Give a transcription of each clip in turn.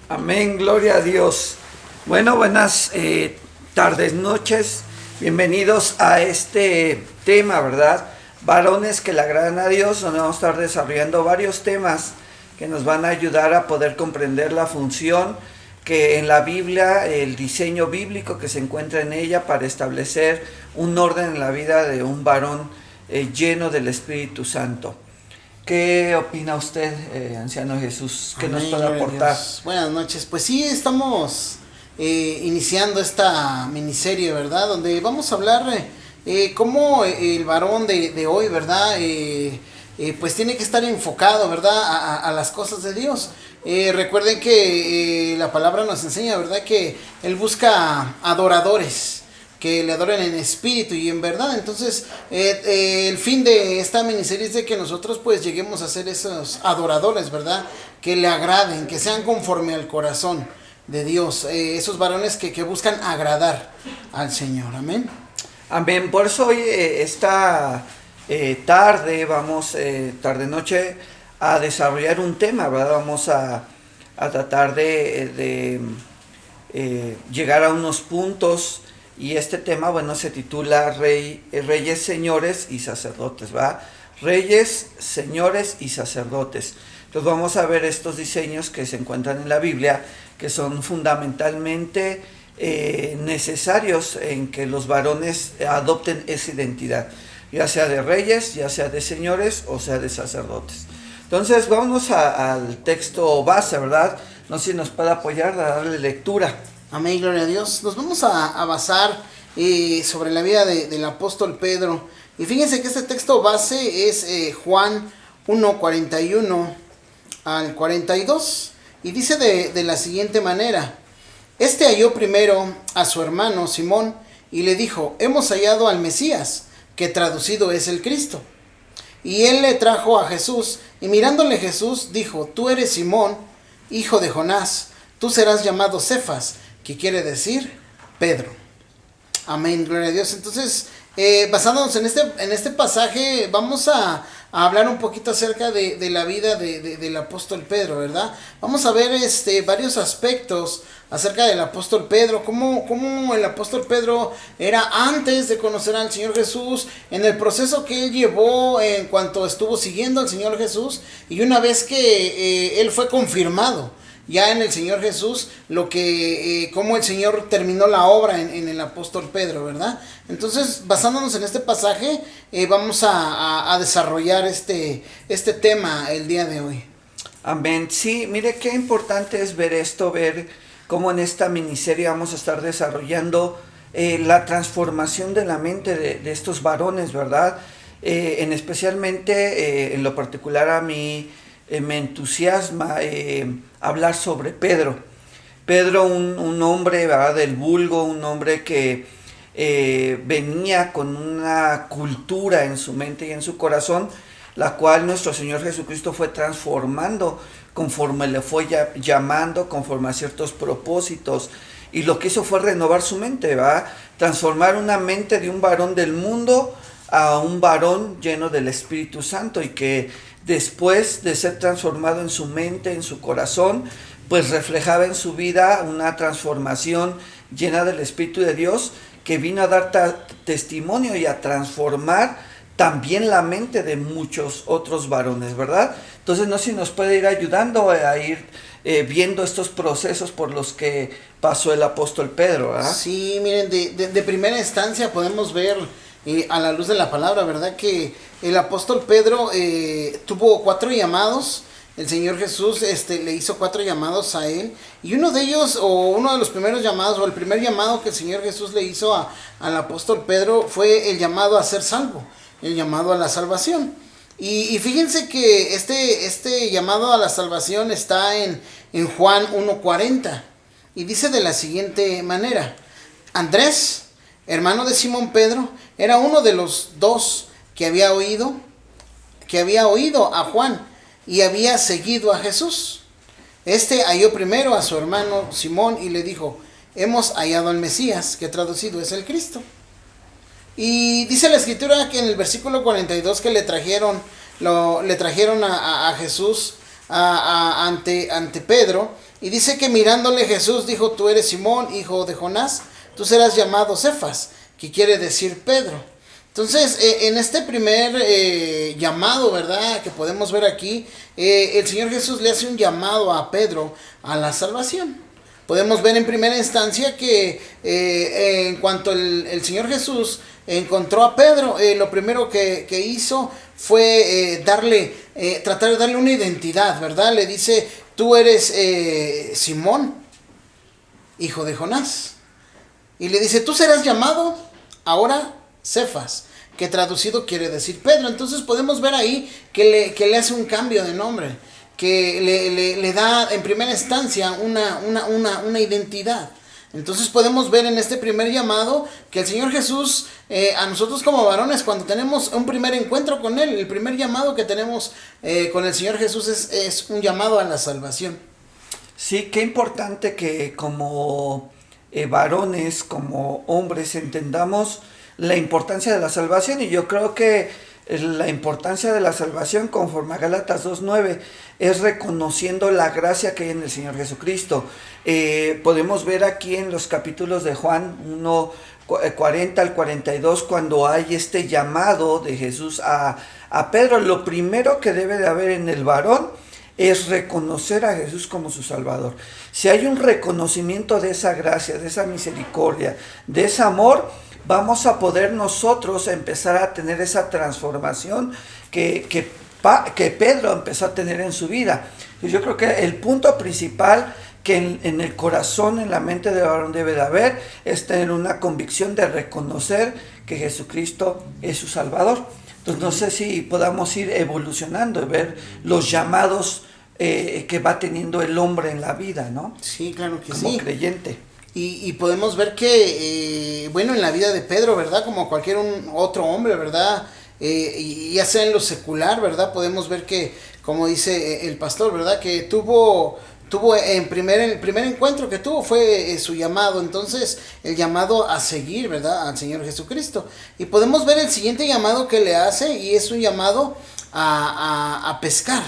Amén, gloria a Dios. Bueno, buenas tardes, noches. Bienvenidos a este tema, ¿verdad? Varones que le agradan a Dios, donde vamos a estar desarrollando varios temas que nos van a ayudar a poder comprender la función que en la Biblia, el diseño bíblico que se encuentra en ella para establecer un orden en la vida de un varón lleno del Espíritu Santo. ¿Qué opina usted, anciano Jesús? ¿Qué nos Amén, puede gloria a aportar? Dios. Buenas noches. Pues sí, estamos iniciando esta miniserie, ¿verdad? Donde vamos a hablar cómo el varón de hoy, ¿verdad? Pues tiene que estar enfocado, ¿verdad? A las cosas de Dios. Recuerden que la palabra nos enseña, ¿verdad? Que Él busca adoradores que le adoren en espíritu y en verdad. Entonces el fin de esta miniserie es de que nosotros pues lleguemos a ser esos adoradores, ¿verdad? Que le agraden, que sean conforme al corazón de Dios, esos varones que buscan agradar al Señor. Amén. Amén. Por eso hoy, esta tarde, vamos, tarde-noche, a desarrollar un tema, ¿verdad? Vamos a tratar de llegar a unos puntos. Y este tema, bueno, se titula Reyes, Señores y Sacerdotes, ¿verdad? Reyes, Señores y Sacerdotes. Entonces vamos a ver estos diseños que se encuentran en la Biblia, que son fundamentalmente necesarios en que los varones adopten esa identidad, ya sea de reyes, ya sea de señores o sea de sacerdotes. Entonces vamos al texto base, ¿verdad? No sé si nos puede apoyar a darle lectura. Amén, gloria a Dios. Nos vamos a basar sobre la vida del apóstol Pedro. Y fíjense que este texto base es Juan 1:41 al 42. Y dice de la siguiente manera: Este halló primero a su hermano Simón y le dijo: hemos hallado al Mesías, que traducido es el Cristo. Y él le trajo a Jesús, y mirándole Jesús dijo: tú eres Simón, hijo de Jonás, tú serás llamado Cefas, que quiere decir Pedro. Amén, gloria a Dios. Entonces, basándonos en este pasaje, vamos a hablar un poquito acerca de la vida del apóstol Pedro, ¿verdad? Vamos a ver varios aspectos acerca del apóstol Pedro, cómo el apóstol Pedro era antes de conocer al Señor Jesús, en el proceso que él llevó en cuanto estuvo siguiendo al Señor Jesús, y una vez que él fue confirmado ya en el Señor Jesús, cómo el Señor terminó la obra en el apóstol Pedro, ¿verdad? Entonces, basándonos en este pasaje, vamos a desarrollar este tema el día de hoy. Amén. Sí, mire qué importante es ver esto, ver cómo en esta miniserie vamos a estar desarrollando la transformación de la mente de estos varones, ¿verdad? En especialmente, en lo particular a mí, me entusiasma hablar sobre Pedro. Pedro, un hombre, ¿verdad?, del vulgo, un hombre que venía con una cultura en su mente y en su corazón, la cual nuestro Señor Jesucristo fue transformando conforme le fue llamando, conforme a ciertos propósitos. Y lo que hizo fue renovar su mente, ¿verdad? Transformar una mente de un varón del mundo a un varón lleno del Espíritu Santo, y que después de ser transformado en su mente, en su corazón, pues reflejaba en su vida una transformación llena del Espíritu de Dios, que vino a dar testimonio y a transformar también la mente de muchos otros varones, ¿verdad? Entonces no sé si nos puede ir ayudando a ir viendo estos procesos por los que pasó el apóstol Pedro, ¿verdad? Sí, miren, de primera instancia podemos ver a la luz de la palabra, ¿verdad? Que el apóstol Pedro tuvo 4 llamados. El Señor Jesús le hizo 4 llamados a él. Y uno de ellos, o uno de los primeros llamados, o el primer llamado que el Señor Jesús le hizo al apóstol Pedro, fue el llamado a ser salvo, el llamado a la salvación. Y fíjense que este llamado a la salvación está en Juan 1:40. Y dice de la siguiente manera: Andrés, hermano de Simón Pedro, era uno de los 2 que había oído a Juan y había seguido a Jesús. Halló primero a su hermano Simón y le dijo: hemos hallado al Mesías, que traducido es el Cristo. Y dice la escritura que en el versículo 42 que le trajeron a Jesús ante Pedro, y dice que mirándole Jesús dijo: tú eres Simón, hijo de Jonás, tú serás llamado Cefas, que quiere decir Pedro. Entonces, en este primer llamado, ¿verdad?, que podemos ver aquí, el Señor Jesús le hace un llamado a Pedro a la salvación. Podemos ver en primera instancia que en cuanto el Señor Jesús encontró a Pedro, lo primero que hizo fue tratar de darle una identidad, ¿verdad? Le dice: tú eres Simón, hijo de Jonás. Y le dice: tú serás llamado ahora Cefas, que traducido quiere decir Pedro. Entonces podemos ver ahí que le hace un cambio de nombre, que le da en primera instancia una identidad. Entonces podemos ver en este primer llamado que el Señor Jesús, a nosotros como varones, cuando tenemos un primer encuentro con Él, el primer llamado que tenemos con el Señor Jesús es un llamado a la salvación. Sí, qué importante que como varones, como hombres, entendamos la importancia de la salvación. Y yo creo que la importancia de la salvación, conforme a Gálatas 2:9, es reconociendo la gracia que hay en el Señor Jesucristo. Podemos ver aquí en los capítulos de Juan 1:40 al 42, cuando hay este llamado de Jesús a Pedro. Lo primero que debe de haber en el varón es reconocer a Jesús como su Salvador. Si hay un reconocimiento de esa gracia, de esa misericordia, de ese amor, vamos a poder nosotros empezar a tener esa transformación que Pedro empezó a tener en su vida. Y yo creo que el punto principal que en el corazón, en la mente del varón debe de haber, es tener una convicción de reconocer que Jesucristo es su Salvador. Entonces no sé si podamos ir evolucionando y ver los llamados que va teniendo el hombre en la vida, ¿no? Sí, claro que como sí. creyente. Y podemos ver que, bueno, en la vida de Pedro, ¿verdad? Como cualquier otro hombre, ¿verdad? Ya sea en lo secular, ¿verdad? Podemos ver que, como dice el pastor, ¿verdad? Que tuvo el primer encuentro que tuvo fue su llamado. Entonces, el llamado a seguir, ¿verdad?, al Señor Jesucristo. Y podemos ver el siguiente llamado que le hace, y es un llamado a pescar,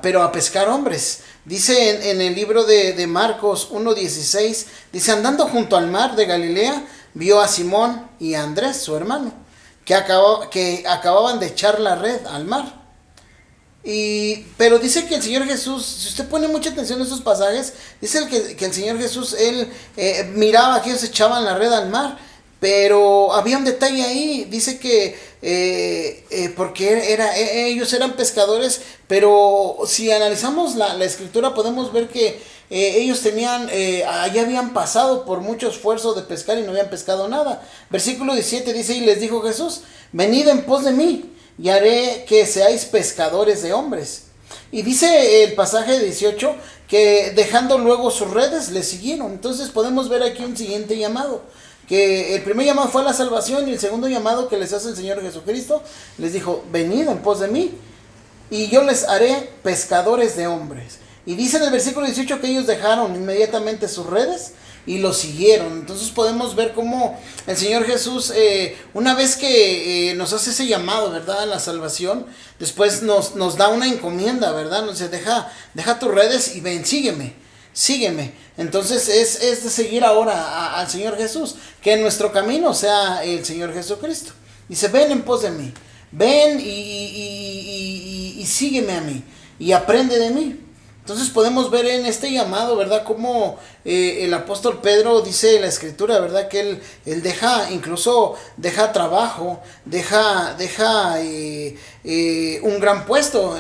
pero a pescar hombres. Dice en el libro de Marcos 1:16, dice: andando junto al mar de Galilea, vio a Simón y a Andrés, su hermano, que acababan de echar la red al mar. Pero dice que el Señor Jesús, si usted pone mucha atención a esos pasajes, dice que el Señor Jesús, él miraba que ellos echaban la red al mar, pero había un detalle ahí. Dice que porque ellos eran pescadores, pero si analizamos la escritura podemos ver que ellos allá habían pasado por mucho esfuerzo de pescar y no habían pescado nada. Versículo 17 dice: y les dijo Jesús: venid en pos de mí, y haré que seáis pescadores de hombres. Y dice el pasaje 18 que dejando luego sus redes, le siguieron. Entonces podemos ver aquí un siguiente llamado, que el primer llamado fue a la salvación, y el segundo llamado que les hace el Señor Jesucristo, les dijo: venid en pos de mí, y yo les haré pescadores de hombres. Y dice en el versículo 18 que ellos dejaron inmediatamente sus redes y lo siguieron. Entonces podemos ver cómo el Señor Jesús, una vez que nos hace ese llamado, ¿verdad?, a la salvación, después nos da una encomienda, ¿verdad? Nos dice: deja tus redes y ven, sígueme. Entonces es de seguir ahora al Señor Jesús, que en nuestro camino sea el Señor Jesucristo. Dice: ven en pos de mí, ven y sígueme a mí, y aprende de mí. Entonces podemos ver en este llamado, ¿verdad?, como el apóstol Pedro, dice la escritura, ¿verdad?, que él deja trabajo, deja un gran puesto.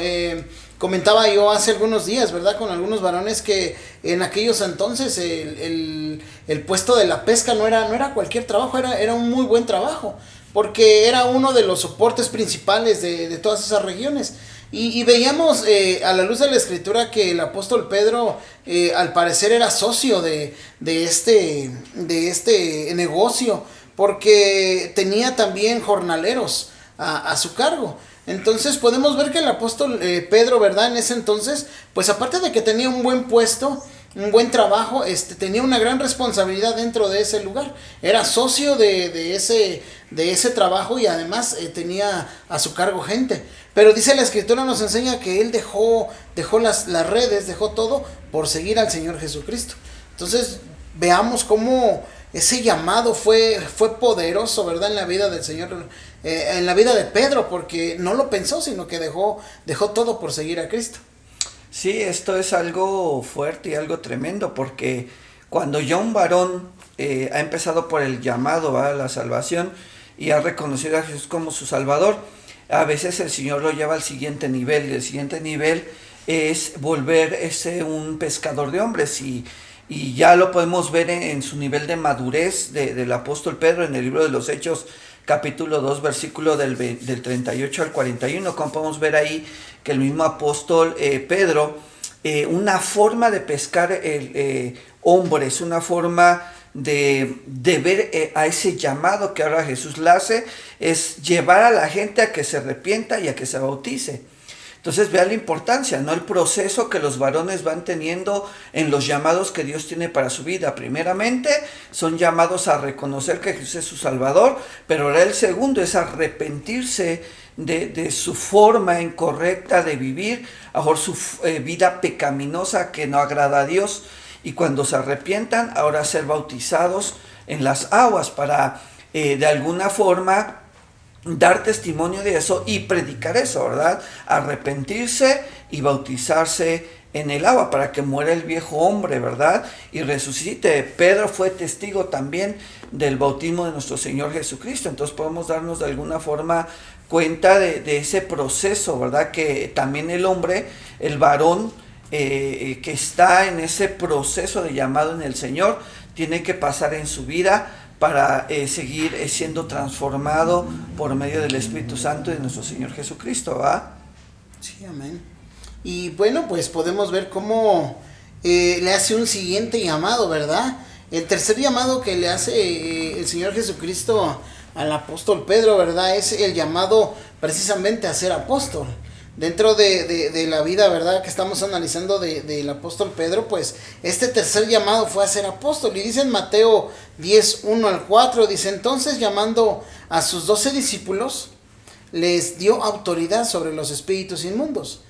Comentaba yo hace algunos días, ¿verdad?, con algunos varones, que en aquellos entonces el puesto de la pesca no era cualquier trabajo, era un muy buen trabajo, porque era uno de los soportes principales de todas esas regiones. Y veíamos a la luz de la escritura que el apóstol Pedro al parecer era socio de este negocio, porque tenía también jornaleros a su cargo. Entonces podemos ver que el apóstol Pedro, ¿verdad?, en ese entonces, pues aparte de que tenía un buen puesto, un buen trabajo, tenía una gran responsabilidad dentro de ese lugar. Era socio de ese trabajo, y además tenía a su cargo gente. Pero dice la escritura, nos enseña que él dejó las redes, dejó todo por seguir al Señor Jesucristo. Entonces veamos cómo ese llamado fue poderoso, ¿verdad? En la vida del Señor, en la vida de Pedro, porque no lo pensó, sino que dejó todo por seguir a Cristo. Sí, esto es algo fuerte y algo tremendo, porque cuando ya un varón ha empezado por el llamado a la salvación y ha reconocido a Jesús como su Salvador, a veces el Señor lo lleva al siguiente nivel, y el siguiente nivel es volver un pescador de hombres, y ya lo podemos ver en su nivel de madurez del apóstol Pedro en el libro de los Hechos, capítulo 2, versículo del 38 al 41, como podemos ver ahí que el mismo apóstol Pedro, una forma de pescar hombres, una forma de ver a ese llamado que ahora Jesús le hace, es llevar a la gente a que se arrepienta y a que se bautice. Entonces vea la importancia, ¿no? El proceso que los varones van teniendo en los llamados que Dios tiene para su vida. Primeramente son llamados a reconocer que Jesús es su Salvador, pero ahora el segundo es arrepentirse de su forma incorrecta de vivir, mejor su vida pecaminosa que no agrada a Dios, y cuando se arrepientan, ahora ser bautizados en las aguas para de alguna forma dar testimonio de eso y predicar eso, ¿verdad? Arrepentirse y bautizarse en el agua para que muera el viejo hombre, ¿verdad? Y resucite. Pedro fue testigo también del bautismo de nuestro Señor Jesucristo. Entonces podemos darnos de alguna forma cuenta de ese proceso, ¿verdad? Que también el hombre, el varón que está en ese proceso de llamado en el Señor, tiene que pasar en su vida para seguir siendo transformado por medio del Espíritu Santo de nuestro Señor Jesucristo, ¿va? Sí, amén. Y bueno, pues podemos ver cómo le hace un siguiente llamado, ¿verdad? El tercer llamado que le hace el Señor Jesucristo al apóstol Pedro, ¿verdad? Es el llamado precisamente a ser apóstol. Dentro de la vida, ¿verdad?, que estamos analizando del apóstol Pedro, pues este tercer llamado fue a ser apóstol. Y dice en Mateo 10, 1 al 4, dice: entonces, llamando a sus 12 discípulos, les dio autoridad sobre los espíritus inmundos,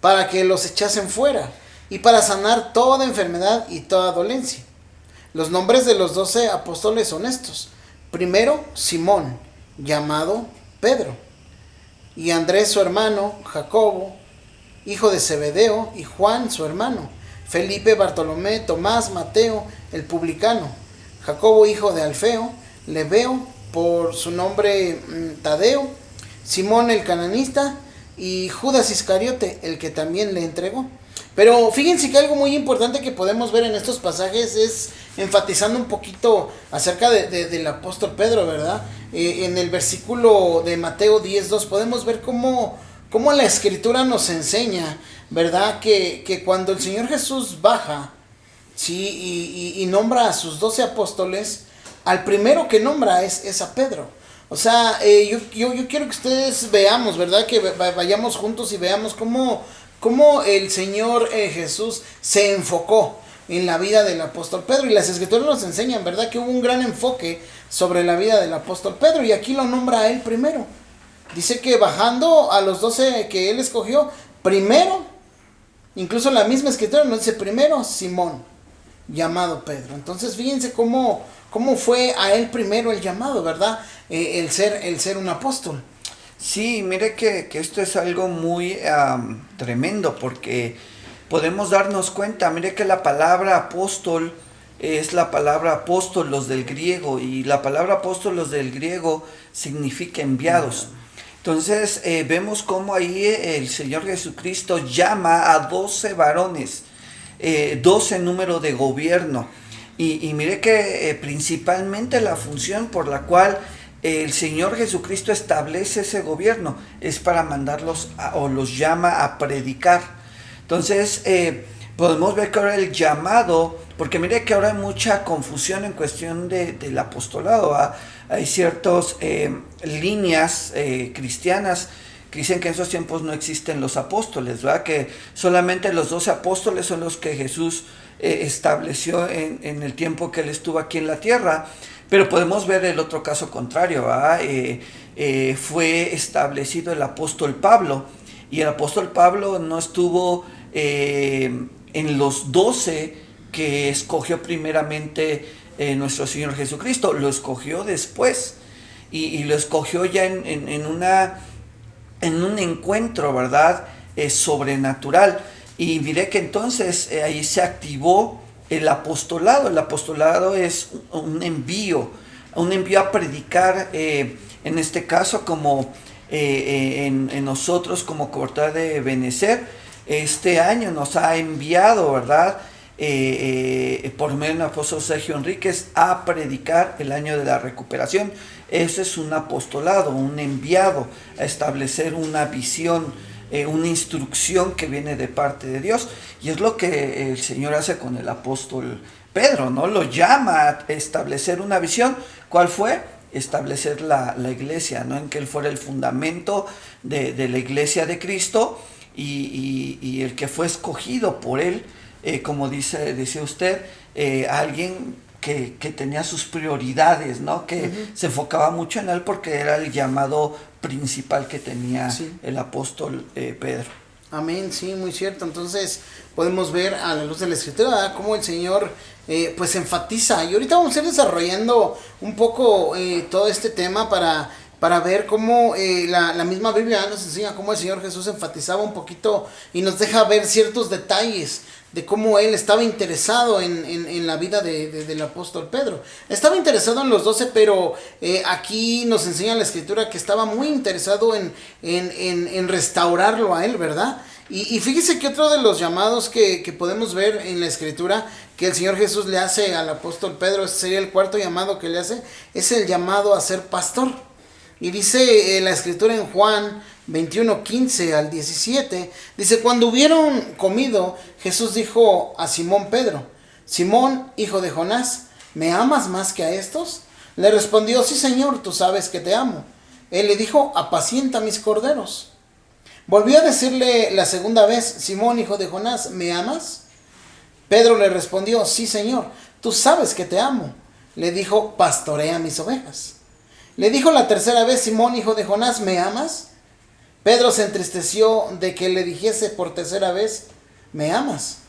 para que los echasen fuera, y para sanar toda enfermedad y toda dolencia. Los nombres de los 12 apóstoles son estos: primero, Simón, llamado Pedro, y Andrés su hermano, Jacobo, hijo de Zebedeo, y Juan su hermano, Felipe, Bartolomé, Tomás, Mateo, el publicano, Jacobo hijo de Alfeo, Lebeo, por su nombre Tadeo, Simón el cananista, y Judas Iscariote, el que también le entregó. Pero fíjense que algo muy importante que podemos ver en estos pasajes es enfatizando un poquito acerca del apóstol Pedro, ¿verdad? En el versículo de Mateo 10:2 podemos ver cómo la escritura nos enseña, ¿verdad? Que cuando el Señor Jesús baja, ¿sí? y nombra a sus 12 apóstoles, al primero que nombra es a Pedro. O sea, yo quiero que ustedes veamos, ¿verdad? Que vayamos juntos y veamos cómo el Señor Jesús se enfocó en la vida del apóstol Pedro. Y las escrituras nos enseñan, ¿verdad?, que hubo un gran enfoque sobre la vida del apóstol Pedro. Y aquí lo nombra a él primero. Dice que bajando a los 12 que él escogió, primero, incluso la misma escritura nos dice primero Simón, llamado Pedro. Entonces fíjense cómo fue a él primero el llamado, ¿verdad? El ser un apóstol. Sí, mire que esto es algo muy tremendo, porque podemos darnos cuenta, mire que la palabra apóstol es la palabra apóstolos del griego, y la palabra apóstolos del griego significa enviados. Entonces vemos cómo ahí el Señor Jesucristo llama a 12 varones, 12 número de gobierno, y mire que principalmente la función por la cual el Señor Jesucristo establece ese gobierno es para mandarlos o los llama a predicar. Entonces podemos ver que ahora el llamado, porque mire que ahora hay mucha confusión en cuestión del apostolado, ¿eh? Hay ciertas líneas cristianas que dicen que en esos tiempos no existen los apóstoles, ¿verdad? Que solamente los 12 apóstoles son los que Jesús estableció en el tiempo que él estuvo aquí en la tierra. Pero podemos ver el otro caso contrario, ¿verdad? fue establecido el apóstol Pablo. Y el apóstol Pablo no estuvo en los 12 que escogió primeramente nuestro Señor Jesucristo, lo escogió después. Y lo escogió ya en un encuentro, ¿verdad? Sobrenatural. Y diré que entonces ahí se activó el apostolado. El apostolado es un envío a predicar, en este caso como en nosotros como Cobertura de Benecer. Este año nos ha enviado, ¿verdad? Por medio del apóstol Sergio Enríquez a predicar el año de la recuperación. Ese es un apostolado, un enviado a establecer una visión, una instrucción que viene de parte de Dios. Y es lo que el Señor hace con el apóstol Pedro, ¿no? Lo llama a establecer una visión. ¿Cuál fue? Establecer la iglesia, ¿no? En que él fuera el fundamento de la iglesia de Cristo y el que fue escogido por él, como decía usted, alguien que tenía sus prioridades, ¿no? Que se enfocaba mucho en él porque era el llamado principal que tenía el apóstol Pedro. Amén, sí, muy cierto. Entonces podemos ver a la luz de la Escritura, ¿verdad?, cómo el Señor pues enfatiza. Y ahorita vamos a ir desarrollando un poco todo este tema para ver cómo la misma Biblia nos enseña cómo el Señor Jesús enfatizaba un poquito y nos deja ver ciertos detalles de cómo él estaba interesado en la vida del apóstol Pedro. Estaba interesado en los 12, pero aquí nos enseña la Escritura que estaba muy interesado en restaurarlo a él, ¿verdad? Y fíjese que otro de los llamados que podemos ver en la Escritura que el Señor Jesús le hace al apóstol Pedro, este sería el cuarto llamado que le hace, es el llamado a ser pastor. Y dice la Escritura en Juan 21, 15 al 17, dice: cuando hubieron comido, Jesús dijo a Simón Pedro: Simón, hijo de Jonás, ¿me amas más que a estos? Le respondió: sí, Señor, tú sabes que te amo. Él le dijo: apacienta mis corderos. Volvió a decirle la segunda vez: Simón, hijo de Jonás, ¿me amas? Pedro le respondió: sí, Señor, tú sabes que te amo. Le dijo: pastorea mis ovejas. Le dijo la tercera vez: Simón, hijo de Jonás, ¿me amas? Pedro se entristeció de que le dijese por tercera vez: ¿me amas?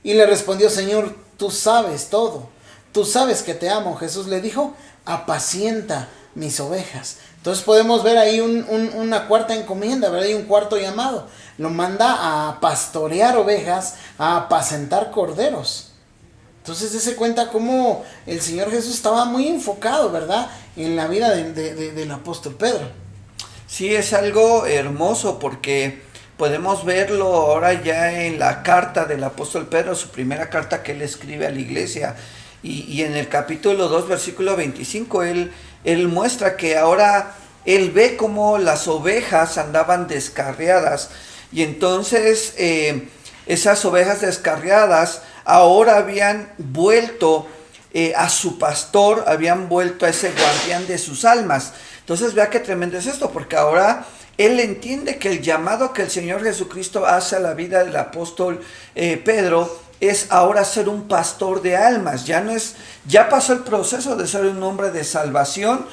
Y le respondió: Señor, tú sabes todo, tú sabes que te amo. Jesús le dijo: apacienta mis ovejas. Entonces podemos ver ahí una cuarta encomienda, ¿verdad? Y un cuarto llamado. Lo manda a pastorear ovejas, a apacentar corderos. Entonces dése cuenta cómo el Señor Jesús estaba muy enfocado, ¿verdad?, en la vida del apóstol Pedro. Sí, es algo hermoso porque podemos verlo ahora ya en la carta del apóstol Pedro, su primera carta que él escribe a la iglesia. Y en el capítulo 2, versículo 25, él muestra que ahora él ve cómo las ovejas andaban descarriadas. Y entonces esas ovejas descarriadas ahora habían vuelto a su pastor, habían vuelto a ese guardián de sus almas. Entonces vea qué tremendo es esto, porque ahora él entiende que el llamado que el Señor Jesucristo hace a la vida del apóstol Pedro es ahora ser un pastor de almas. Ya pasó el proceso de ser un hombre de salvación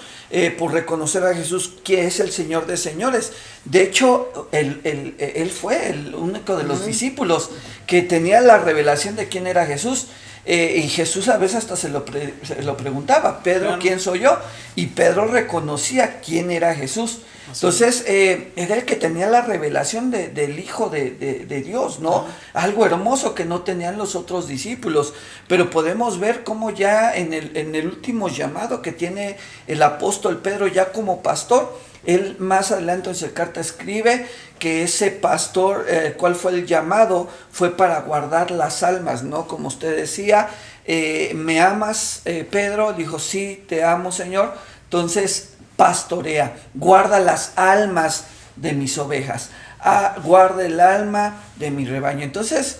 por reconocer a Jesús que es el Señor de señores. De hecho, él fue el único de los discípulos que tenía la revelación de quién era Jesús. Y Jesús a veces hasta se lo preguntaba: Pedro, ¿quién soy yo? Y Pedro reconocía quién era Jesús. Entonces, era el que tenía la revelación del Hijo de Dios, ¿no? Algo hermoso que no tenían los otros discípulos. Pero podemos ver cómo ya en el último llamado que tiene el apóstol Pedro ya como pastor, él más adelante en su carta escribe que ese pastor, ¿cuál fue el llamado? Fue para guardar las almas, ¿no? Como usted decía, ¿me amas, Pedro? Dijo: sí, te amo, Señor. Entonces, pastorea, guarda las almas de mis ovejas, guarda el alma de mi rebaño. Entonces,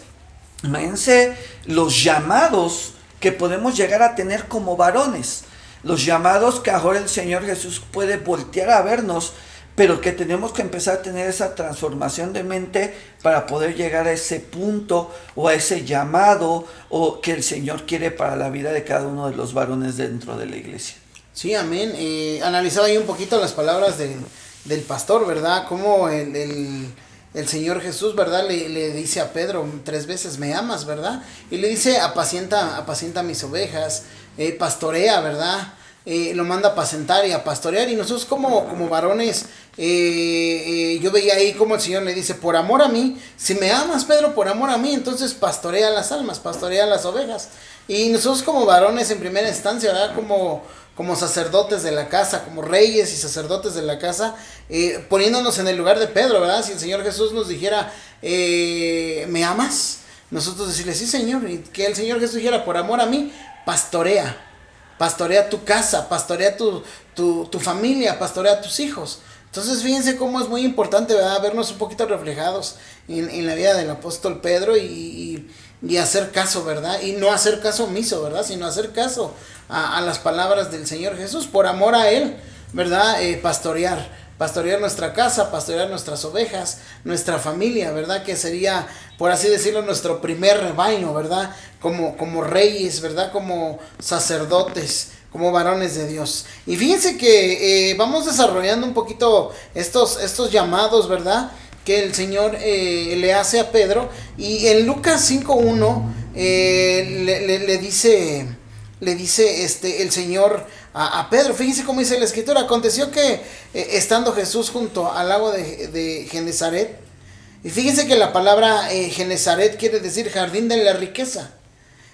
imagínense los llamados que podemos llegar a tener como varones, los llamados que ahora el Señor Jesús puede voltear a vernos, pero que tenemos que empezar a tener esa transformación de mente para poder llegar a ese punto o a ese llamado o que el Señor quiere para la vida de cada uno de los varones dentro de la iglesia. Sí, amén. Analizaba ahí un poquito las palabras del pastor, ¿verdad? Cómo el Señor Jesús, ¿verdad? Le dice a Pedro 3 veces, ¿me amas, verdad? Y le dice, apacienta mis ovejas, pastorea, ¿verdad? Lo manda a apacentar y a pastorear. Y nosotros como varones, yo veía ahí como el Señor le dice, por amor a mí, si me amas, Pedro, por amor a mí, entonces pastorea las almas, pastorea las ovejas. Y nosotros como varones en primera instancia, ¿verdad? Como sacerdotes de la casa, como reyes y sacerdotes de la casa, poniéndonos en el lugar de Pedro, ¿verdad? Si el Señor Jesús nos dijera, ¿me amas? Nosotros decirle, sí, Señor, y que el Señor Jesús dijera, por amor a mí, pastorea tu casa, pastorea tu familia, pastorea tus hijos. Entonces fíjense cómo es muy importante, ¿verdad? Vernos un poquito reflejados en la vida del apóstol Pedro y hacer caso, ¿verdad? Y no hacer caso omiso, ¿verdad? Sino hacer caso a las palabras del Señor Jesús, por amor a Él, ¿verdad? Pastorear nuestra casa, pastorear nuestras ovejas, nuestra familia, ¿verdad? Que sería, por así decirlo, nuestro primer rebaño, ¿verdad? Como reyes, ¿verdad? Como sacerdotes, como varones de Dios. Y fíjense que vamos desarrollando un poquito estos llamados, ¿verdad? Que el Señor le hace a Pedro. Y en Lucas 5:1 le dice el Señor a Pedro. Fíjense cómo dice la escritura. Aconteció que estando Jesús junto al lago de Genezaret, y fíjense que la palabra Genezaret quiere decir jardín de la riqueza.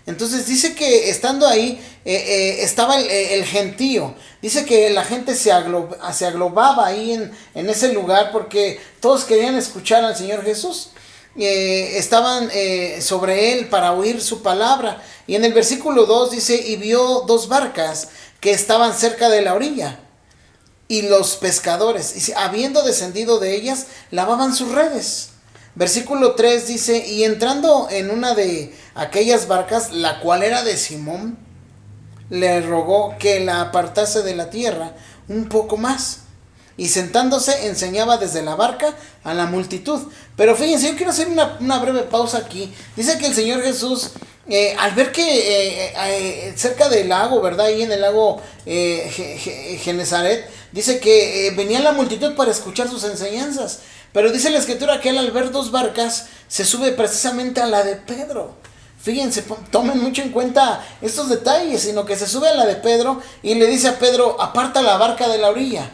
Entonces dice que estando ahí estaba el gentío. Dice que la gente se aglobaba ahí en ese lugar porque todos querían escuchar al Señor Jesús. Estaban sobre él para oír su palabra. Y en el versículo 2 dice, y vio 2 barcas que estaban cerca de la orilla. Y los pescadores, habiendo descendido de ellas, lavaban sus redes. Versículo 3 dice, y entrando en una de aquellas barcas, la cual era de Simón, le rogó que la apartase de la tierra un poco más. Y sentándose enseñaba desde la barca a la multitud. Pero fíjense, yo quiero hacer una breve pausa aquí. Dice que el Señor Jesús, al ver que cerca del lago, ¿verdad? Ahí en el lago Genezaret, dice que venía la multitud para escuchar sus enseñanzas. Pero dice la escritura que él al ver 2 barcas se sube precisamente a la de Pedro. Fíjense, tomen mucho en cuenta estos detalles, sino que se sube a la de Pedro y le dice a Pedro, aparta la barca de la orilla.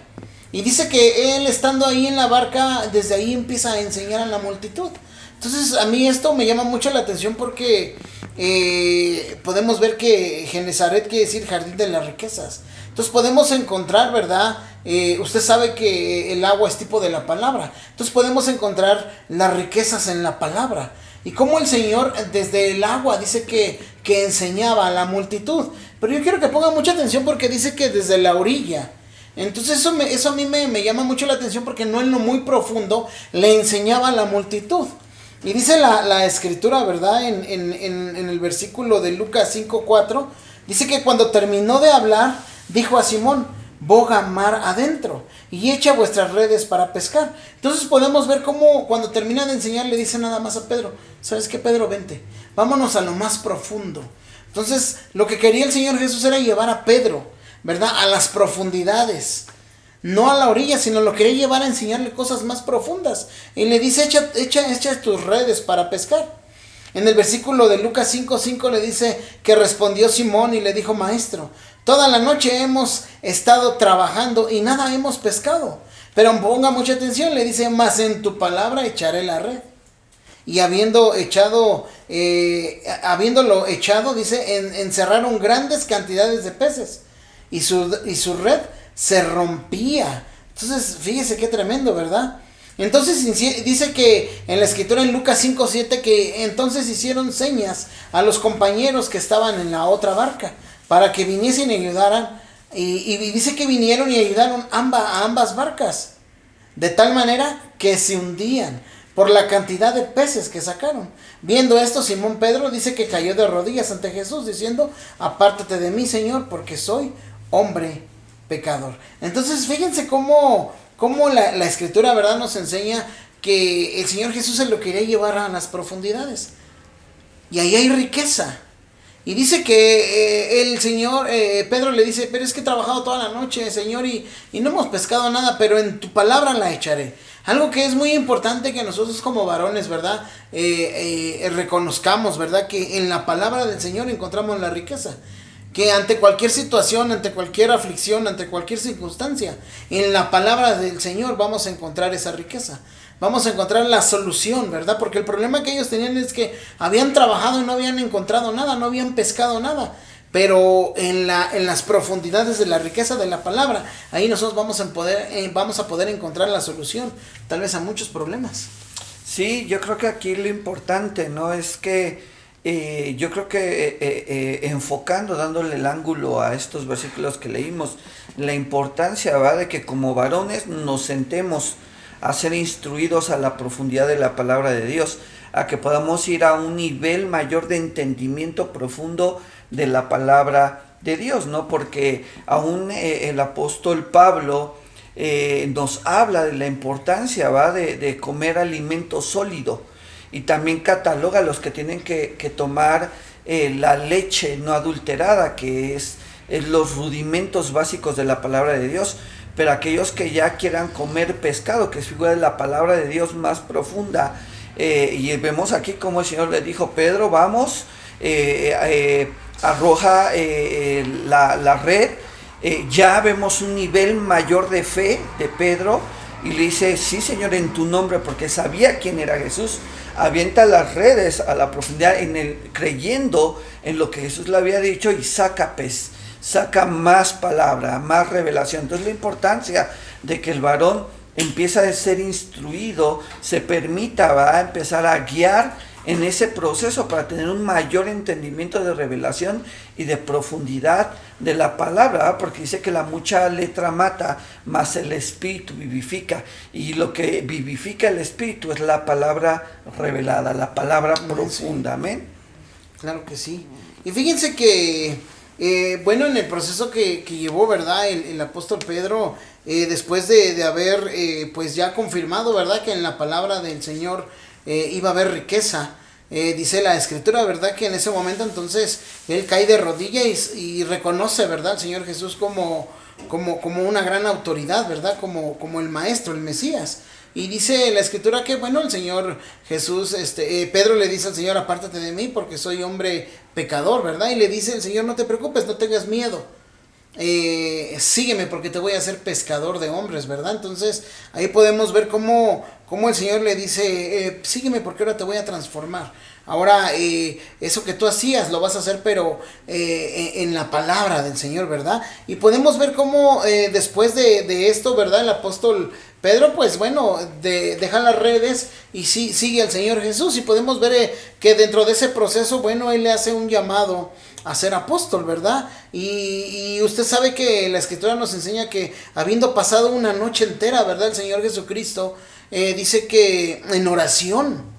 Y dice que él estando ahí en la barca, desde ahí empieza a enseñar a la multitud. Entonces a mí esto me llama mucho la atención porque podemos ver que Genezaret quiere decir jardín de las riquezas. Entonces podemos encontrar, ¿verdad? Usted sabe que el agua es tipo de la palabra. Entonces podemos encontrar las riquezas en la palabra. Y como el Señor desde el agua dice que enseñaba a la multitud. Pero yo quiero que pongan mucha atención porque dice que desde la orilla. Entonces eso a mí me llama mucho la atención porque no en lo muy profundo le enseñaba a la multitud. Y dice la escritura, ¿verdad? En el versículo de Lucas 5:4, dice que cuando terminó de hablar, dijo a Simón, boga mar adentro y echa vuestras redes para pescar. Entonces podemos ver cómo cuando termina de enseñar le dice nada más a Pedro, ¿sabes qué, Pedro? Vente, vámonos a lo más profundo. Entonces lo que quería el Señor Jesús era llevar a Pedro, ¿verdad? A las profundidades. No a la orilla, sino lo quería llevar a enseñarle cosas más profundas. Y le dice, echa tus redes para pescar. En el versículo de Lucas 5:5 le dice que respondió Simón y le dijo, maestro, toda la noche hemos estado trabajando y nada hemos pescado. Pero ponga mucha atención, le dice, mas en tu palabra echaré la red. Y habiéndolo echado, dice, encerraron grandes cantidades de peces. Y su red se rompía. Entonces, fíjese qué tremendo, ¿verdad? Entonces dice que en la escritura en Lucas 5:7 que entonces hicieron señas a los compañeros que estaban en la otra barca para que viniesen y ayudaran. Y dice que vinieron y ayudaron a ambas barcas. De tal manera que se hundían por la cantidad de peces que sacaron. Viendo esto, Simón Pedro dice que cayó de rodillas ante Jesús diciendo, apártate de mí, Señor, porque soy hombre pecador. Entonces fíjense cómo la escritura, ¿verdad?, nos enseña que el Señor Jesús se lo quería llevar a las profundidades. Y ahí hay riqueza. Y dice que el Señor, Pedro le dice, pero es que he trabajado toda la noche, Señor, y no hemos pescado nada, pero en tu palabra la echaré. Algo que es muy importante que nosotros como varones, ¿verdad? Reconozcamos, ¿verdad? Que en la palabra del Señor encontramos la riqueza. Que ante cualquier situación, ante cualquier aflicción, ante cualquier circunstancia, en la palabra del Señor vamos a encontrar esa riqueza. Vamos a encontrar la solución, ¿verdad? Porque el problema que ellos tenían es que habían trabajado y no habían encontrado nada, no habían pescado nada. Pero en las profundidades de la riqueza de la palabra, ahí nosotros vamos a poder encontrar la solución, tal vez a muchos problemas. Sí, yo creo que aquí lo importante, ¿no? Es que yo creo que enfocando, dándole el ángulo a estos versículos que leímos, la importancia, ¿va? De que como varones nos sentemos a ser instruidos a la profundidad de la palabra de Dios, a que podamos ir a un nivel mayor de entendimiento profundo de la palabra de Dios, ¿no? Porque aún el apóstol Pablo nos habla de la importancia, ¿va? De comer alimento sólido, y también cataloga a los que tienen que tomar la leche no adulterada, que es los rudimentos básicos de la palabra de Dios. Pero aquellos que ya quieran comer pescado, que es figura de la palabra de Dios más profunda, y vemos aquí como el Señor le dijo, Pedro, vamos, arroja la red. Ya vemos un nivel mayor de fe de Pedro, y le dice, sí, Señor, en tu nombre, porque sabía quién era Jesús. Avienta las redes a la profundidad creyendo en lo que Jesús le había dicho, y saca pez, saca más palabra, más revelación. Entonces la importancia de que el varón empieza a ser instruido, se permita, va a empezar a guiar en ese proceso para tener un mayor entendimiento de revelación y de profundidad de la palabra, ¿va? Porque dice que la mucha letra mata, mas el espíritu vivifica, y lo que vivifica el espíritu es la palabra revelada, la palabra profunda. Amén. Claro que sí. Y fíjense que bueno, en el proceso que llevó, ¿verdad? El apóstol Pedro, después de haber pues ya confirmado, ¿verdad? Que en la palabra del Señor iba a haber riqueza. Dice la escritura, ¿verdad? Que en ese momento entonces él cae de rodillas y reconoce, ¿verdad? Al Señor Jesús como una gran autoridad, ¿verdad? Como el maestro, el Mesías. Y dice la escritura que, bueno, el Señor Jesús, Pedro le dice al Señor, apártate de mí porque soy hombre pecador, ¿verdad? Y le dice el Señor, no te preocupes, no tengas miedo. Sígueme porque te voy a hacer pescador de hombres, ¿verdad? Entonces ahí podemos ver cómo el Señor le dice, sígueme porque ahora te voy a transformar. Ahora eso que tú hacías lo vas a hacer, pero en la palabra del Señor, ¿verdad? Y podemos ver cómo después de esto, ¿verdad? El apóstol Pedro, pues bueno, deja las redes y sigue al Señor Jesús. Y podemos ver que dentro de ese proceso, bueno, él le hace un llamado a ser apóstol, ¿verdad? Y usted sabe que la escritura nos enseña que habiendo pasado una noche entera, ¿verdad? El Señor Jesucristo dice que en oración,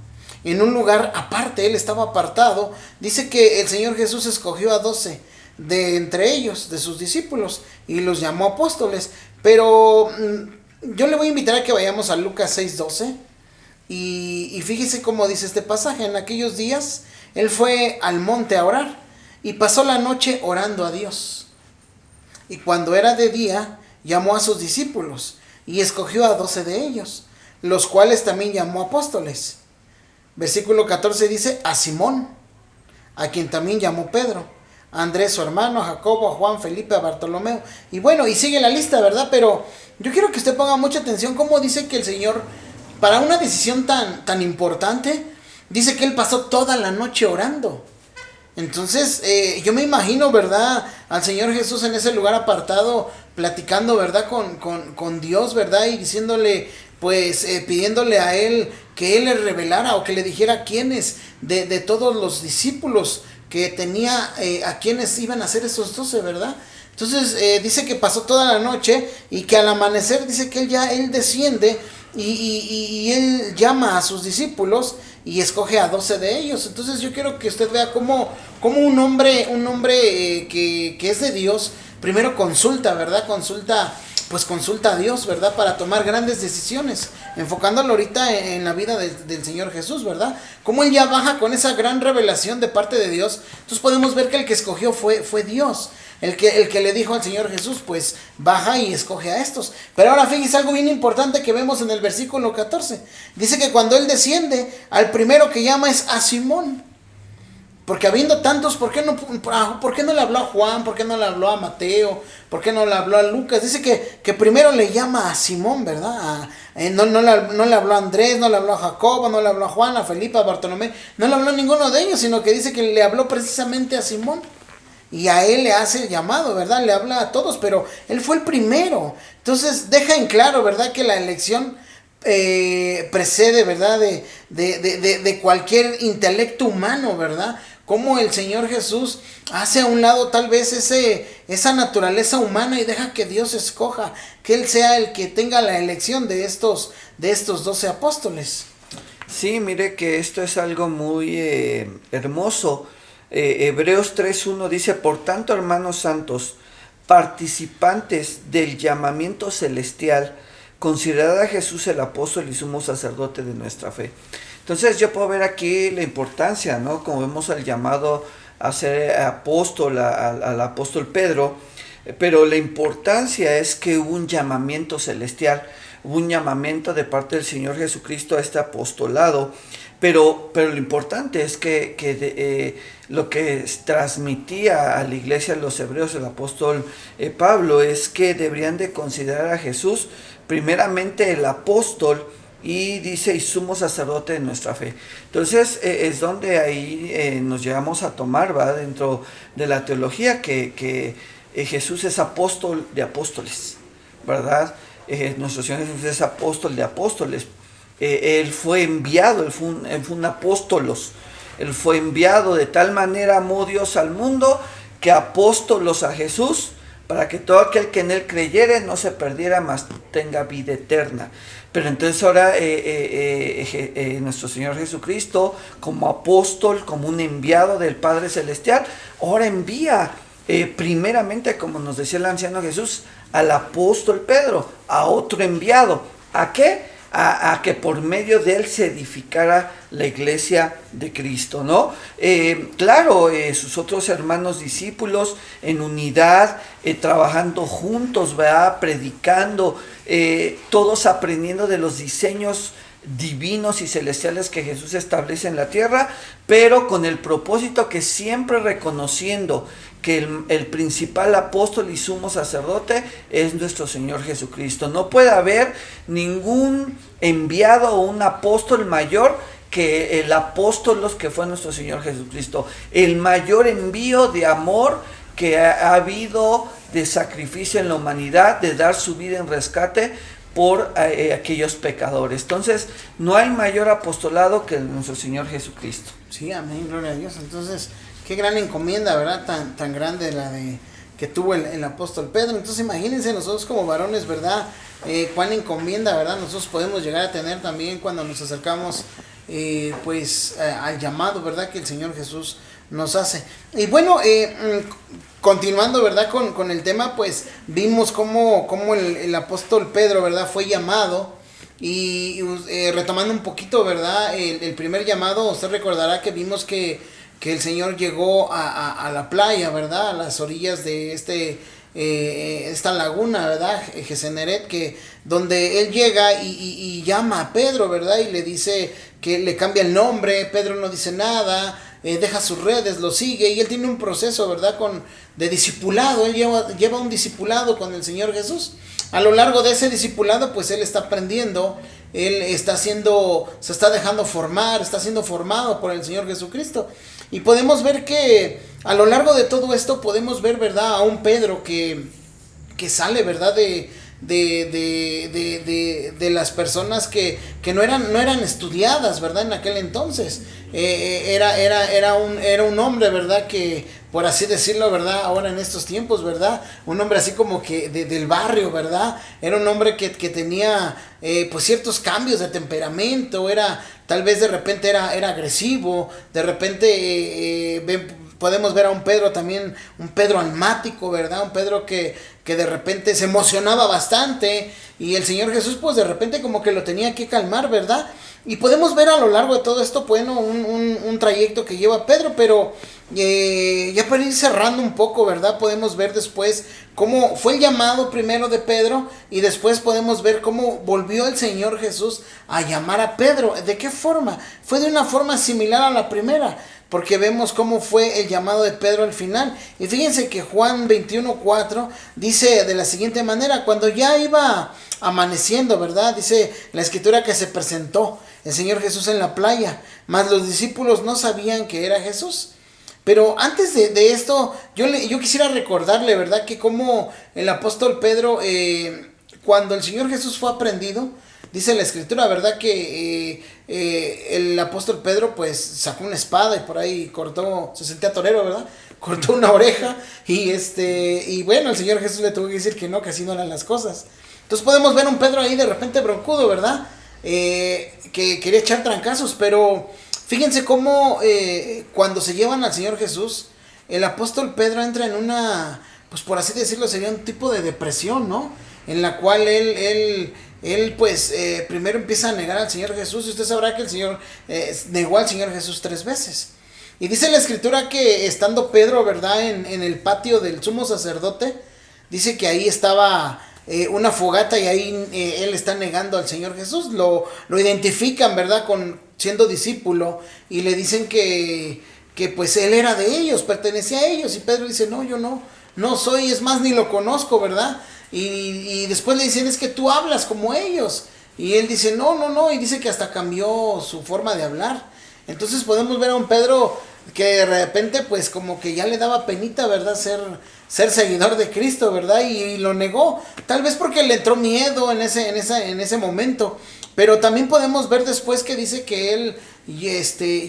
en un lugar aparte, él estaba apartado, dice que el Señor Jesús escogió a 12 de entre ellos, de sus discípulos, y los llamó apóstoles. Pero yo le voy a invitar a que vayamos a Lucas 6:12, y fíjese cómo dice este pasaje. En aquellos días, él fue al monte a orar, y pasó la noche orando a Dios. Y cuando era de día, llamó a sus discípulos, y escogió a 12 de ellos, los cuales también llamó apóstoles. Versículo 14 dice, a Simón, a quien también llamó Pedro, a Andrés su hermano, a Jacobo, a Juan, Felipe, a Bartolomeo. Y bueno, y sigue la lista, ¿verdad? Pero yo quiero que usted ponga mucha atención cómo dice que el Señor, para una decisión tan importante, dice que él pasó toda la noche orando. Entonces, yo me imagino, ¿verdad? Al Señor Jesús en ese lugar apartado, platicando, ¿verdad? Con Dios, ¿verdad? Y diciéndole, pues, pidiéndole a él que él le revelara o que le dijera quiénes de todos los discípulos que tenía, a quienes iban a ser esos 12, ¿verdad? Entonces, dice que pasó toda la noche y que al amanecer dice que él desciende y él llama a sus discípulos y escoge a 12 de ellos. Entonces yo quiero que usted vea cómo un hombre que es de Dios primero consulta, ¿verdad? Consulta a Dios, ¿verdad? Para tomar grandes decisiones, enfocándolo ahorita en la vida del Señor Jesús, ¿verdad? Como Él ya baja con esa gran revelación de parte de Dios, entonces podemos ver que el que escogió fue Dios, el que le dijo al Señor Jesús, pues baja y escoge a estos. Pero ahora fíjense algo bien importante que vemos en el versículo 14, dice que cuando Él desciende, al primero que llama es a Simón. Porque habiendo tantos, ¿por qué no le habló a Juan? ¿Por qué no le habló a Mateo? ¿Por qué no le habló a Lucas? Dice que primero le llama a Simón, ¿verdad? No le habló a Andrés, no le habló a Jacobo, no le habló a Juan, a Felipe, a Bartolomé. No le habló a ninguno de ellos, sino que dice que le habló precisamente a Simón. Y a él le hace el llamado, ¿verdad? Le habla a todos, pero él fue el primero. Entonces deja en claro, ¿verdad? Que la elección precede, ¿verdad? De cualquier intelecto humano, ¿verdad? Como el Señor Jesús hace a un lado tal vez esa naturaleza humana y deja que Dios escoja, que Él sea el que tenga la elección de estos 12 apóstoles. Sí, mire que esto es algo muy hermoso. Hebreos 3:1 dice, por tanto, hermanos santos, participantes del llamamiento celestial, considerad a Jesús el apóstol y sumo sacerdote de nuestra fe. Entonces yo puedo ver aquí la importancia, ¿no? Como vemos el llamado a ser apóstol, al apóstol Pedro, pero la importancia es que hubo un llamamiento celestial, hubo un llamamiento de parte del Señor Jesucristo a este apostolado, pero lo importante es que lo que transmitía a la iglesia de los hebreos el apóstol Pablo es que deberían de considerar a Jesús primeramente el apóstol, y dice, y sumo sacerdote de nuestra fe. Entonces es donde ahí nos llegamos a tomar, ¿va? Dentro de la teología que Jesús es apóstol de apóstoles, ¿verdad? Nuestro Señor Jesús es apóstol de apóstoles. Él fue enviado, él fue un apóstolos. Él fue enviado, de tal manera amó Dios al mundo que apóstolos a Jesús, para que todo aquel que en él creyere no se perdiera, mas tenga vida eterna. Pero entonces ahora nuestro Señor Jesucristo, como apóstol, como un enviado del Padre Celestial, ahora envía primeramente, como nos decía el anciano Jesús, al apóstol Pedro, a otro enviado. ¿A qué? A que por medio de él se edificara la iglesia de Cristo, ¿no? Claro, sus otros hermanos discípulos en unidad, trabajando juntos, ¿verdad? Predicando, todos aprendiendo de los diseños divinos y celestiales que Jesús establece en la tierra, pero con el propósito que siempre reconociendo que el principal apóstol y sumo sacerdote es nuestro Señor Jesucristo. No puede haber ningún enviado o un apóstol mayor que el apóstol que fue nuestro Señor Jesucristo. El mayor envío de amor que ha habido, de sacrificio en la humanidad, de dar su vida en rescate por aquellos pecadores. Entonces, no hay mayor apostolado que nuestro Señor Jesucristo. Sí, amén, gloria a Dios. Entonces, qué gran encomienda, ¿verdad? Tan grande la de que tuvo el apóstol Pedro. Entonces, imagínense nosotros como varones, ¿verdad? Cuán encomienda, ¿verdad? Nosotros podemos llegar a tener también cuando nos acercamos, al llamado, ¿verdad? Que el Señor Jesús nos hace. Y bueno, continuando, ¿verdad? Con el tema, pues vimos cómo el apóstol Pedro, ¿verdad? Fue llamado. Y retomando un poquito, ¿verdad? El primer llamado, usted recordará que vimos que el Señor llegó a la playa, ¿verdad? A las orillas de esta laguna, ¿verdad? Geseneret, donde Él llega y llama a Pedro, ¿verdad? Y le dice que le cambia el nombre. Pedro no dice nada, deja sus redes, lo sigue, y él tiene un proceso, ¿verdad? De discipulado. Él lleva un discipulado con el Señor Jesús. A lo largo de ese discipulado, pues él está aprendiendo, él se está dejando formar, está siendo formado por el Señor Jesucristo. Y podemos ver que a lo largo de todo esto podemos ver, ¿verdad? A un Pedro que sale, ¿verdad? De las personas que no eran estudiadas, ¿verdad? En aquel entonces. Era un hombre, ¿verdad? Que, por así decirlo, ¿verdad? Ahora en estos tiempos, ¿verdad? Un hombre así como que del barrio, ¿verdad? Era un hombre que tenía pues ciertos cambios de temperamento. Tal vez de repente era agresivo, de repente podemos ver a un Pedro también, un Pedro almático, ¿verdad? Un Pedro que de repente se emocionaba bastante y el Señor Jesús pues de repente como que lo tenía que calmar, ¿verdad? Y podemos ver a lo largo de todo esto, bueno, un trayecto que lleva Pedro, pero ya para ir cerrando un poco, ¿verdad? Podemos ver después cómo fue el llamado primero de Pedro y después podemos ver cómo volvió el Señor Jesús a llamar a Pedro. ¿De qué forma? Fue de una forma similar a la primera, porque vemos cómo fue el llamado de Pedro al final. Y fíjense que Juan 21:4 dice de la siguiente manera: cuando ya iba amaneciendo, ¿verdad? Dice la escritura que se presentó el Señor Jesús en la playa, mas los discípulos no sabían que era Jesús. Pero antes de esto, yo quisiera recordarle, ¿verdad? Que como el apóstol Pedro, cuando el Señor Jesús fue aprendido, dice la escritura, ¿verdad? Que el apóstol Pedro pues sacó una espada y por ahí cortó, se sentía torero, ¿verdad? Cortó una oreja y bueno, el Señor Jesús le tuvo que decir que no, que así no eran las cosas. Entonces podemos ver a un Pedro ahí de repente broncudo, ¿verdad? Que quería echar trancazos, pero fíjense cómo cuando se llevan al Señor Jesús, el apóstol Pedro entra en una, pues por así decirlo, sería un tipo de depresión, ¿no? En la cual él pues primero empieza a negar al Señor Jesús, y usted sabrá que el Señor negó al Señor Jesús 3 veces. Y dice la escritura que estando Pedro, ¿verdad? En el patio del sumo sacerdote, dice que ahí estaba una fogata y ahí él está negando al Señor Jesús. Lo identifican, ¿verdad? Con siendo discípulo y le dicen que pues él era de ellos, pertenecía a ellos. Y Pedro dice, no, yo no soy, es más, ni lo conozco, ¿verdad? Y después le dicen, es que tú hablas como ellos. Y él dice, no, y dice que hasta cambió su forma de hablar. Entonces podemos ver a un Pedro que de repente pues como que ya le daba penita, ¿verdad? Ser seguidor de Cristo, ¿verdad? Y lo negó, tal vez porque le entró miedo en ese momento. Pero también podemos ver después que dice que él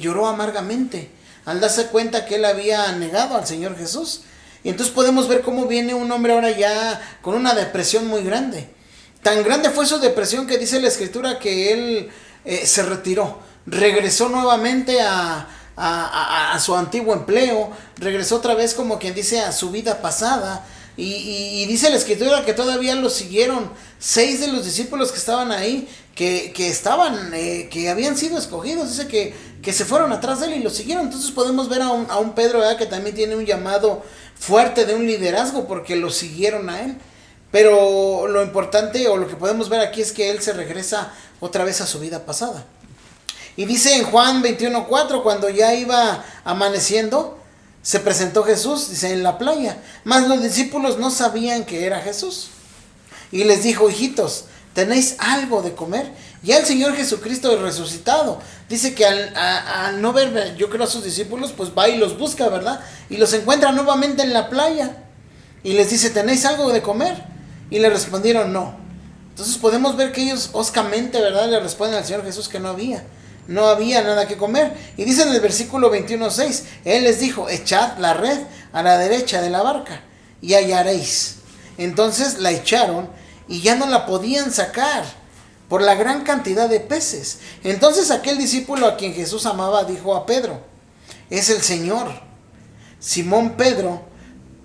lloró amargamente al darse cuenta que él había negado al Señor Jesús. Y entonces podemos ver cómo viene un hombre ahora ya con una depresión muy grande. Tan grande fue su depresión que dice la escritura que él se retiró, regresó nuevamente a su antiguo empleo, regresó otra vez como quien dice a su vida pasada. Y dice la escritura que todavía lo siguieron 6 de los discípulos que estaban ahí, que habían sido escogidos. Dice que se fueron atrás de él y lo siguieron. Entonces podemos ver a un Pedro, ¿verdad? Que también tiene un llamado fuerte de un liderazgo porque lo siguieron a él. Pero lo importante o lo que podemos ver aquí es que él se regresa otra vez a su vida pasada. Y dice en Juan 21:4, cuando ya iba amaneciendo, se presentó Jesús, dice, en la playa. Mas los discípulos no sabían que era Jesús. Y les dijo, hijitos, ¿tenéis algo de comer? Ya el Señor Jesucristo es resucitado. Dice que al no ver, yo creo, a sus discípulos, pues va y los busca, ¿verdad? Y los encuentra nuevamente en la playa. Y les dice, ¿tenéis algo de comer? Y le respondieron, no. Entonces podemos ver que ellos hoscamente, ¿verdad? Le responden al Señor Jesús que no había nada que comer. Y dice en el versículo 21:6, él les dijo, echad la red a la derecha de la barca y hallaréis. Entonces la echaron y ya no la podían sacar por la gran cantidad de peces. Entonces aquel discípulo a quien Jesús amaba dijo a Pedro, es el Señor. Simón Pedro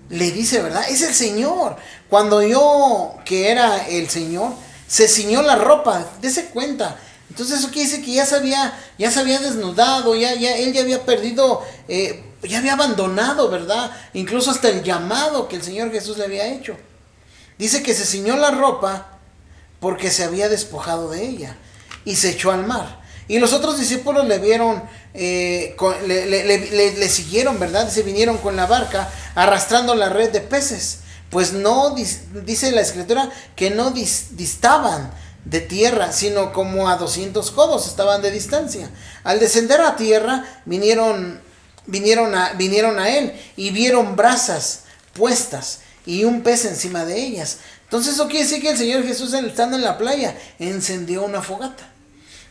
le dice, ¿verdad? Es el Señor. Cuando oyó que era el Señor, se ciñó la ropa, dése cuenta. Entonces eso quiere decir que ya se había desnudado, él ya había perdido, ya había abandonado, ¿verdad? Incluso hasta el llamado que el Señor Jesús le había hecho. Dice que se ciñó la ropa porque se había despojado de ella y se echó al mar. Y los otros discípulos le vieron, le siguieron, ¿verdad? Se vinieron con la barca arrastrando la red de peces. Pues no, dice la escritura, que no distaban de tierra, sino como a 200 codos estaban de distancia. Al descender a tierra, vinieron a él y vieron brasas puestas y un pez encima de ellas. Entonces eso quiere decir que el Señor Jesús, estando en la playa, encendió una fogata.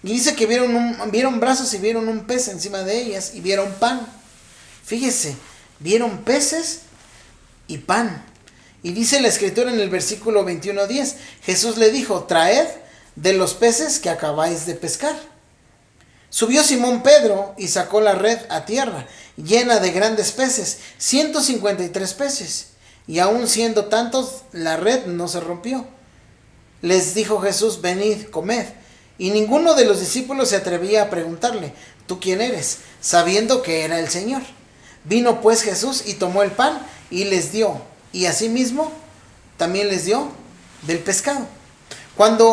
Y dice que vieron brasas y vieron un pez encima de ellas y vieron pan. Fíjese, vieron peces y pan. Y dice la escritura en el versículo 21:10, Jesús le dijo, traed de los peces que acabáis de pescar. Subió Simón Pedro y sacó la red a tierra, llena de grandes peces, 153 peces. Y aun siendo tantos, la red no se rompió. Les dijo Jesús: venid, comed. Y ninguno de los discípulos se atrevía a preguntarle: ¿tú quién eres?, sabiendo que era el Señor. Vino pues Jesús y tomó el pan y les dio, y asimismo también les dio del pescado. Cuando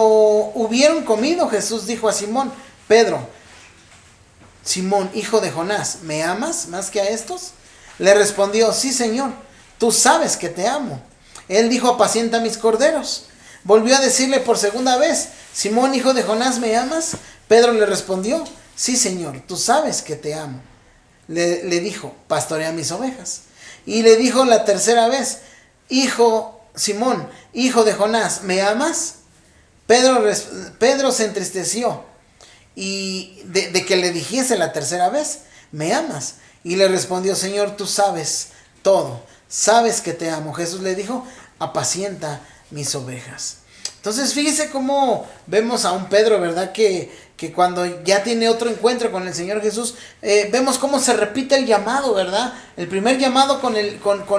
hubieron comido, Jesús dijo a Simón Pedro: Simón, hijo de Jonás, ¿me amas más que a estos? Le respondió: sí, Señor, tú sabes que te amo. Él dijo: apacienta mis corderos. Volvió a decirle por segunda vez: Simón, hijo de Jonás, ¿me amas? Pedro le respondió: sí, Señor, tú sabes que te amo. Le dijo: pastorea mis ovejas. Y le dijo la tercera vez: Simón, hijo de Jonás, ¿me amas? Pedro se entristeció y de que le dijese la tercera vez: ¿me amas? Y le respondió: Señor, tú sabes todo, sabes que te amo. Jesús le dijo: apacienta mis ovejas. Entonces fíjese cómo vemos a un Pedro, ¿verdad? Que cuando ya tiene otro encuentro con el Señor Jesús, vemos cómo se repite el llamado, ¿verdad? El primer llamado con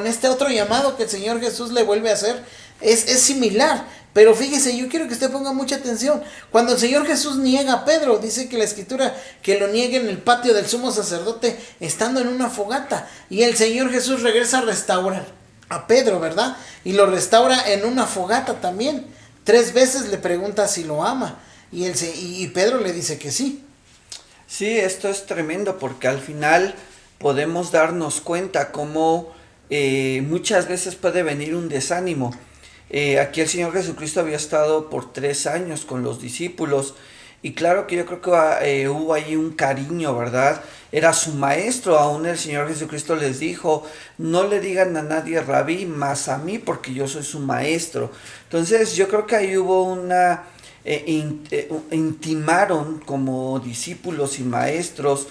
este otro llamado que el Señor Jesús le vuelve a hacer es similar. Pero fíjese, yo quiero que usted ponga mucha atención. Cuando el Señor Jesús niega a Pedro, dice que la Escritura que lo niega en el patio del sumo sacerdote, estando en una fogata. Y el Señor Jesús regresa a restaurar a Pedro, ¿verdad? Y lo restaura en una fogata también. 3 veces le pregunta si lo ama. Y Pedro le dice que sí. Sí, esto es tremendo porque al final podemos darnos cuenta cómo muchas veces puede venir un desánimo. Aquí el Señor Jesucristo había estado por 3 años con los discípulos y claro que yo creo que hubo ahí un cariño, ¿verdad? Era su maestro, aún el Señor Jesucristo les dijo: no le digan a nadie rabí, más a mí, porque yo soy su maestro. Entonces yo creo que ahí hubo una... intimaron como discípulos y maestros,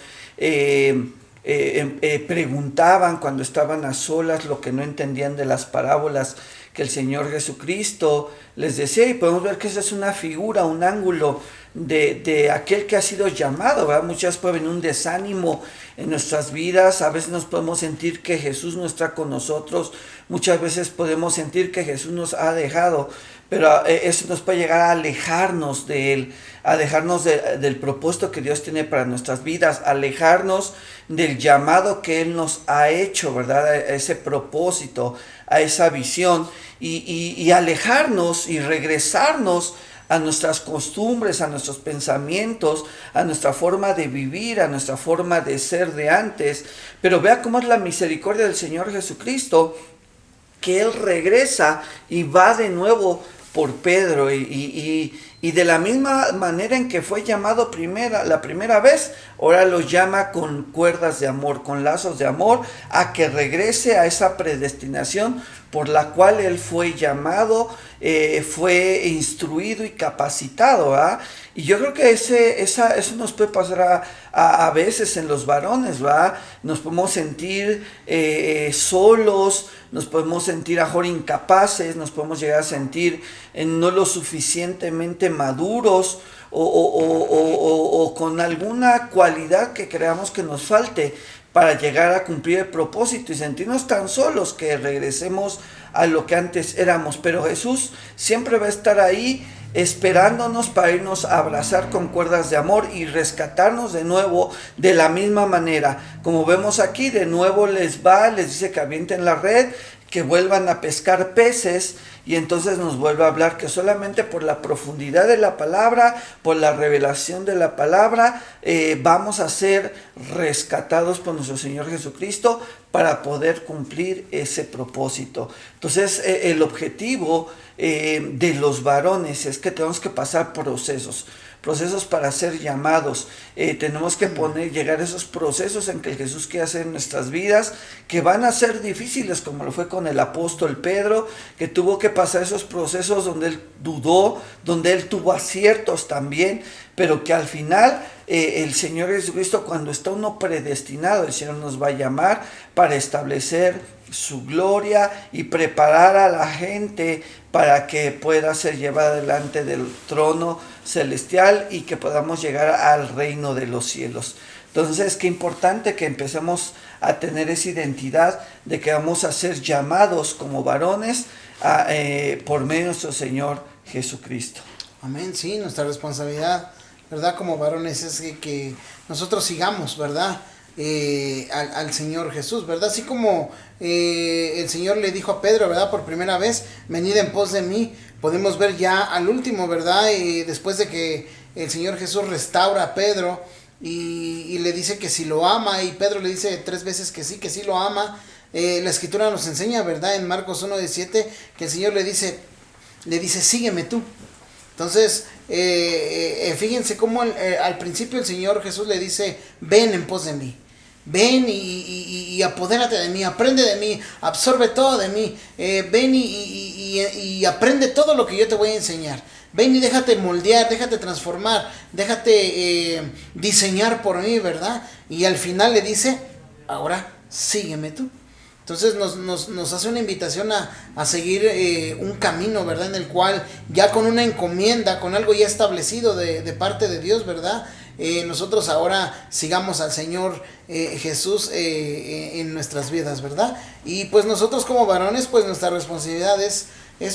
preguntaban cuando estaban a solas lo que no entendían de las parábolas que el Señor Jesucristo les decía, y podemos ver que esa es una figura, un ángulo de aquel que ha sido llamado, ¿verdad? Muchas veces puede venir un desánimo en nuestras vidas, a veces nos podemos sentir que Jesús no está con nosotros, muchas veces podemos sentir que Jesús nos ha dejado, pero eso nos puede llegar a alejarnos de Él, a dejarnos del propósito que Dios tiene para nuestras vidas, alejarnos del llamado que Él nos ha hecho, ¿verdad? A ese propósito, a esa visión, y alejarnos y regresarnos a nuestras costumbres, a nuestros pensamientos, a nuestra forma de vivir, a nuestra forma de ser de antes. Pero vea cómo es la misericordia del Señor Jesucristo, que Él regresa y va de nuevo por Pedro y de la misma manera en que fue llamado la primera vez, ahora lo llama con cuerdas de amor, con lazos de amor, a que regrese a esa predestinación por la cual él fue llamado, fue instruido y capacitado, ¿verdad? Y yo creo que eso nos puede pasar a veces en los varones, ¿verdad? Nos podemos sentir solos, nos podemos sentir mejor incapaces, nos podemos llegar a sentir no lo suficientemente maduros o con alguna cualidad que creamos que nos falte para llegar a cumplir el propósito y sentirnos tan solos que regresemos a lo que antes éramos. Pero Jesús siempre va a estar ahí esperándonos para irnos a abrazar con cuerdas de amor y rescatarnos de nuevo de la misma manera. Como vemos aquí, de nuevo les dice que avienten la red, que vuelvan a pescar peces, y entonces nos vuelve a hablar que solamente por la profundidad de la palabra, por la revelación de la palabra, vamos a ser rescatados por nuestro Señor Jesucristo para poder cumplir ese propósito. Entonces el objetivo de los varones es que tenemos que pasar procesos para ser llamados. Tenemos que llegar a esos procesos en que Jesús quiere hacer en nuestras vidas, que van a ser difíciles, como lo fue con el apóstol Pedro, que tuvo que pasar esos procesos donde él dudó, donde él tuvo aciertos también, pero que al final el Señor Jesucristo, cuando está uno predestinado, el Señor nos va a llamar para establecer su gloria y preparar a la gente para que pueda ser llevada delante del trono celestial y que podamos llegar al reino de los cielos. Entonces, qué importante que empecemos a tener esa identidad de que vamos a ser llamados como varones por medio de nuestro Señor Jesucristo. Amén, sí, nuestra responsabilidad, ¿verdad? Como varones es que nosotros sigamos, ¿verdad? Al Señor Jesús, ¿verdad? Así como el Señor le dijo a Pedro, ¿verdad? Por primera vez, venid en pos de mí. Podemos ver ya al último, ¿verdad? Después de que el Señor Jesús restaura a Pedro y le dice que si lo ama, y Pedro le dice 3 veces que sí lo ama. La Escritura nos enseña, ¿verdad? En Marcos 1:17, que el Señor le dice, sígueme tú. Entonces, fíjense cómo al principio el Señor Jesús le dice, ven en pos de mí. Ven y apodérate de mí, aprende de mí, absorbe todo de mí. Ven y aprende todo lo que yo te voy a enseñar. Ven y déjate moldear, déjate transformar, déjate diseñar por mí, ¿verdad? Y al final le dice, ahora sígueme tú. Entonces nos hace una invitación a seguir un camino, ¿verdad? En el cual ya con una encomienda, con algo ya establecido de parte de Dios, ¿verdad? Nosotros ahora sigamos al Señor Jesús en nuestras vidas, ¿verdad? Y pues nosotros como varones, pues nuestra responsabilidad es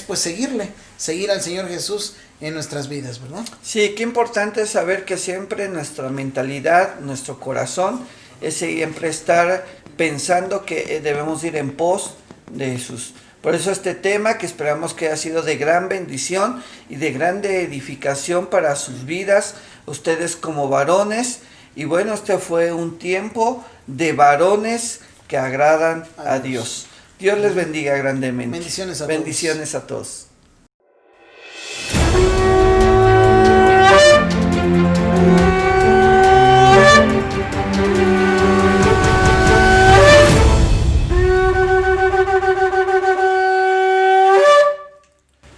pues seguir al Señor Jesús en nuestras vidas, ¿verdad? Sí, qué importante es saber que siempre nuestra mentalidad, nuestro corazón, es siempre estar pensando que debemos ir en pos de Jesús. Por eso este tema que esperamos que haya sido de gran bendición y de grande edificación para sus vidas, ustedes como varones. Y bueno, este fue un tiempo de varones que agradan a Dios. Dios les bendiga grandemente. Bendiciones a todos. Bendiciones a todos.